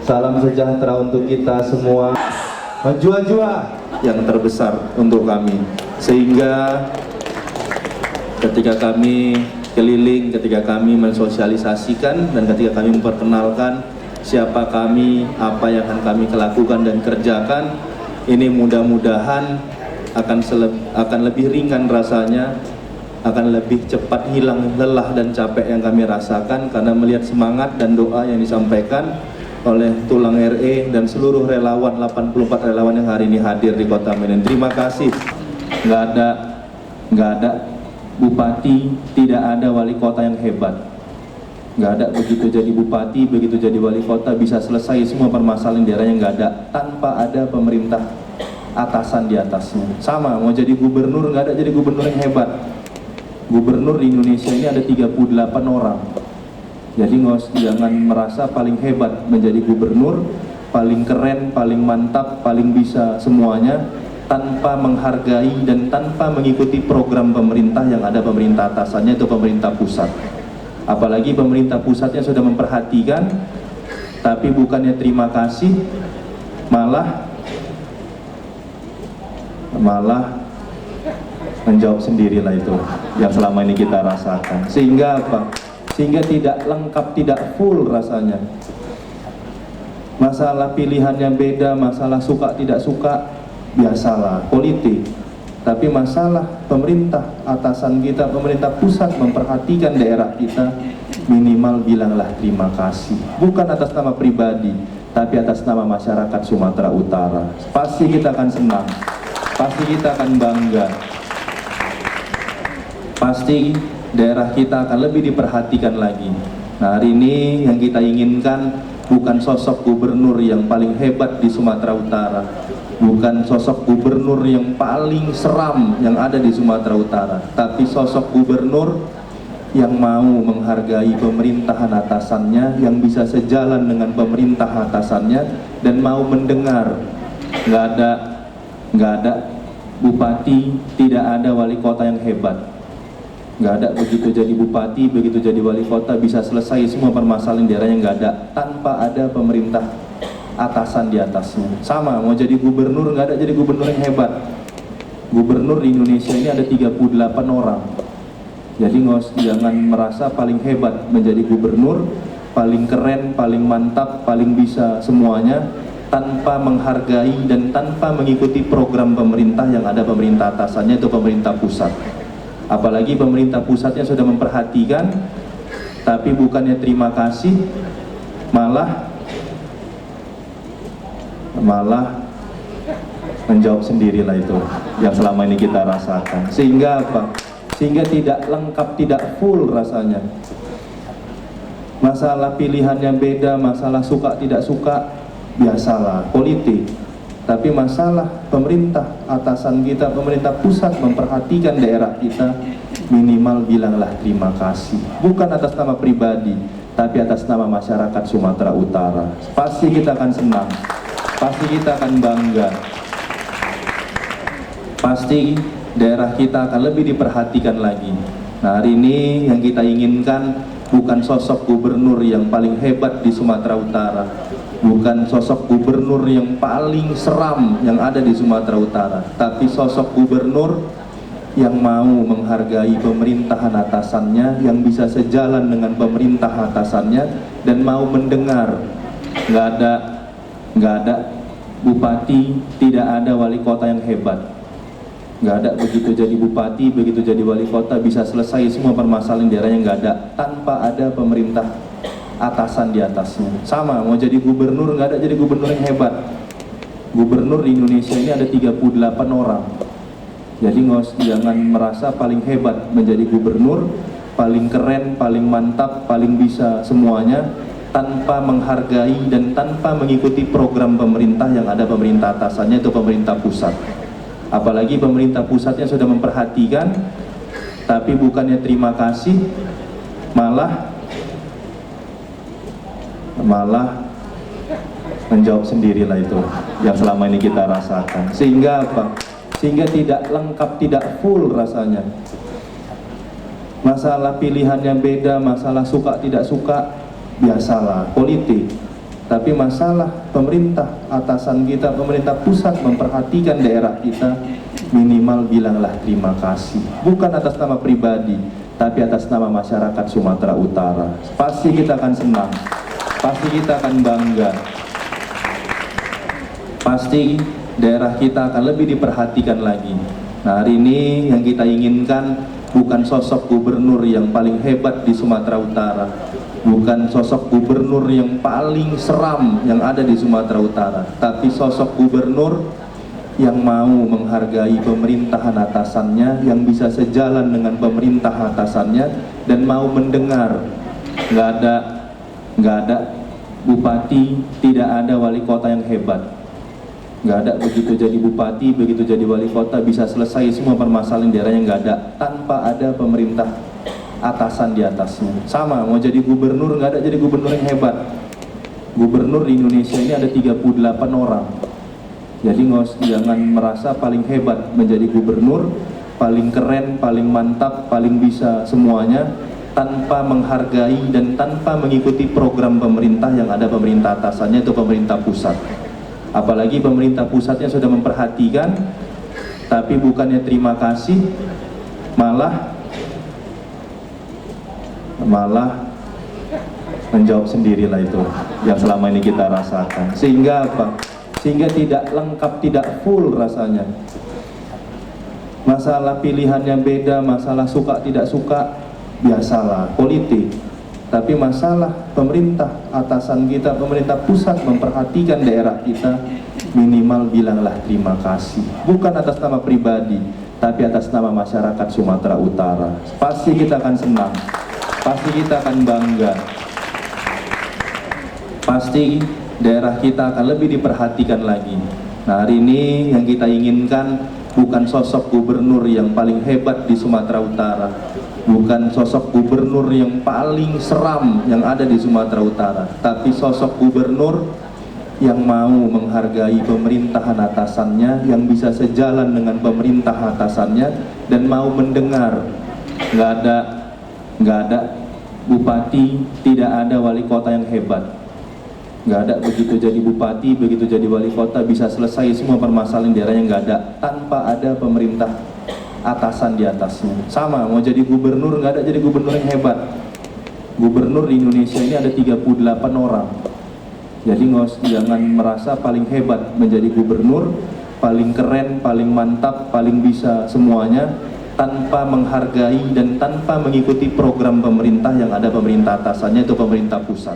Salam sejahtera untuk kita semua. Jua-jua yang terbesar untuk kami. Sehingga ketika kami keliling, ketika kami mensosialisasikan dan ketika kami memperkenalkan siapa kami, apa yang akan kami lakukan dan kerjakan, ini mudah-mudahan akan lebih ringan rasanya, akan lebih cepat hilang lelah dan capek yang kami rasakan karena melihat semangat dan doa yang disampaikan oleh Tulang RE dan seluruh relawan, 84 relawan yang hari ini hadir di Kota Medan. Terima kasih. Nggak ada bupati, tidak ada wali kota yang hebat. Nggak ada begitu jadi bupati, begitu jadi wali kota bisa selesai semua permasalahan daerahnya, nggak ada, tanpa ada pemerintah atasan di atasnya. Sama, mau jadi gubernur, nggak ada jadi gubernur yang hebat. Gubernur di Indonesia ini ada 38 orang. Jadi jangan merasa paling hebat menjadi gubernur, paling keren, paling mantap, paling bisa semuanya, tanpa menghargai dan tanpa mengikuti program pemerintah yang ada pemerintah atasannya, itu pemerintah pusat. Apalagi pemerintah pusatnya sudah memperhatikan, tapi bukannya terima kasih, malah menjawab sendirilah itu yang selama ini kita rasakan. Sehingga apa? Sehingga tidak lengkap, tidak full rasanya. Masalah pilihannya beda, masalah suka tidak suka, biasalah, politik. Tapi masalah pemerintah atasan kita, pemerintah pusat memperhatikan daerah kita, minimal bilanglah terima kasih. Bukan atas nama pribadi, tapi atas nama masyarakat Sumatera Utara. Pasti kita akan senang, pasti kita akan bangga. Pasti daerah kita akan lebih diperhatikan lagi. Nah, hari ini yang kita inginkan bukan sosok gubernur yang paling hebat di Sumatera Utara, bukan sosok gubernur yang paling seram yang ada di Sumatera Utara, tapi sosok gubernur yang mau menghargai pemerintahan atasannya, yang bisa sejalan dengan pemerintah atasannya dan mau mendengar. Nggak ada bupati, tidak ada wali kota yang hebat. Nggak ada begitu jadi bupati, begitu jadi wali kota bisa selesai semua permasalahan daerahnya, nggak ada, tanpa ada pemerintah atasan di atasnya. Sama, mau jadi gubernur, nggak ada jadi gubernur yang hebat. Gubernur di Indonesia ini ada 38 orang. Jadi jangan merasa paling hebat menjadi gubernur, paling keren, paling mantap, paling bisa semuanya, tanpa menghargai dan tanpa mengikuti program pemerintah yang ada pemerintah atasannya, itu pemerintah pusat. Apalagi pemerintah pusatnya sudah memperhatikan, tapi bukannya terima kasih, malah menjawab sendirilah itu yang selama ini kita rasakan. Sehingga apa? Sehingga tidak lengkap, tidak full rasanya. Masalah pilihannya beda, masalah suka tidak suka, biasalah, politik. Tapi masalah pemerintah atasan kita, pemerintah pusat memperhatikan daerah kita, minimal bilanglah terima kasih. Bukan atas nama pribadi, tapi atas nama masyarakat Sumatera Utara. Pasti kita akan senang, pasti kita akan bangga. Pasti daerah kita akan lebih diperhatikan lagi. Nah, hari ini yang kita inginkan bukan sosok gubernur yang paling hebat di Sumatera Utara, bukan sosok gubernur yang paling seram yang ada di Sumatera Utara, tapi sosok gubernur yang mau menghargai pemerintahan atasannya, yang bisa sejalan dengan pemerintah atasannya dan mau mendengar. Nggak ada bupati, tidak ada wali kota yang hebat. Nggak ada begitu jadi bupati, begitu jadi wali kota bisa selesai semua permasalahan daerahnya, nggak ada, tanpa ada pemerintah atasan di atasnya. Sama, mau jadi gubernur, nggak ada jadi gubernur yang hebat. Gubernur di Indonesia ini ada 38 orang. Jadi jangan merasa paling hebat menjadi gubernur, paling keren, paling mantap, paling bisa semuanya, tanpa menghargai dan tanpa mengikuti program pemerintah yang ada pemerintah atasannya, itu pemerintah pusat. Apalagi pemerintah pusatnya sudah memperhatikan, tapi bukannya terima kasih, malah menjawab sendirilah itu yang selama ini kita rasakan. Sehingga apa? Sehingga tidak lengkap, tidak full rasanya. Masalah pilihannya beda, masalah suka tidak suka, biasalah, politik. Tapi masalah pemerintah atasan kita, pemerintah pusat memperhatikan daerah kita, minimal bilanglah terima kasih. Bukan atas nama pribadi, tapi atas nama masyarakat Sumatera Utara. Pasti kita akan senang, pasti kita akan bangga, pasti daerah kita akan lebih diperhatikan lagi. Nah, hari ini yang kita inginkan bukan sosok gubernur yang paling hebat di Sumatera Utara, bukan sosok gubernur yang paling seram yang ada di Sumatera Utara, tapi sosok gubernur yang mau menghargai pemerintahan atasannya, yang bisa sejalan dengan pemerintah atasannya, dan mau mendengar. Nggak ada bupati, tidak ada wali kota yang hebat. Nggak ada begitu jadi bupati, begitu jadi wali kota bisa selesai semua permasalahan daerahnya, nggak ada, tanpa ada pemerintah atasan di atasnya. Sama, mau jadi gubernur, nggak ada jadi gubernur yang hebat. Gubernur di Indonesia ini ada 38 orang. Jadi jangan merasa paling hebat menjadi gubernur, paling keren, paling mantap, paling bisa semuanya, tanpa menghargai dan tanpa mengikuti program pemerintah yang ada pemerintah atasannya, itu pemerintah pusat. Apalagi pemerintah pusatnya sudah memperhatikan, tapi bukannya terima kasih, malah menjawab sendirilah itu yang selama ini kita rasakan. Sehingga apa? Sehingga tidak lengkap, tidak full rasanya. Masalah pilihannya beda, masalah suka tidak suka, biasalah, politik. Tapi masalah pemerintah atasan kita, pemerintah pusat memperhatikan daerah kita, minimal bilanglah terima kasih. Bukan atas nama pribadi, tapi atas nama masyarakat Sumatera Utara. Pasti kita akan senang, pasti kita akan bangga, pasti daerah kita akan lebih diperhatikan lagi. Nah, hari ini yang kita inginkan bukan sosok gubernur yang paling hebat di Sumatera Utara, bukan sosok gubernur yang paling seram yang ada di Sumatera Utara, tapi sosok gubernur yang mau menghargai pemerintahan atasannya, yang bisa sejalan dengan pemerintah atasannya, dan mau mendengar. Nggak ada bupati, tidak ada wali kota yang hebat. Nggak ada begitu jadi bupati, begitu jadi wali kota bisa selesai semua permasalahan daerahnya, nggak ada, tanpa ada pemerintah atasan di atasnya. Sama, mau jadi gubernur, nggak ada jadi gubernur yang hebat. Gubernur di Indonesia ini ada 38 orang. Jadi jangan merasa paling hebat menjadi gubernur, paling keren, paling mantap, paling bisa semuanya, tanpa menghargai dan tanpa mengikuti program pemerintah yang ada pemerintah atasannya, itu pemerintah pusat.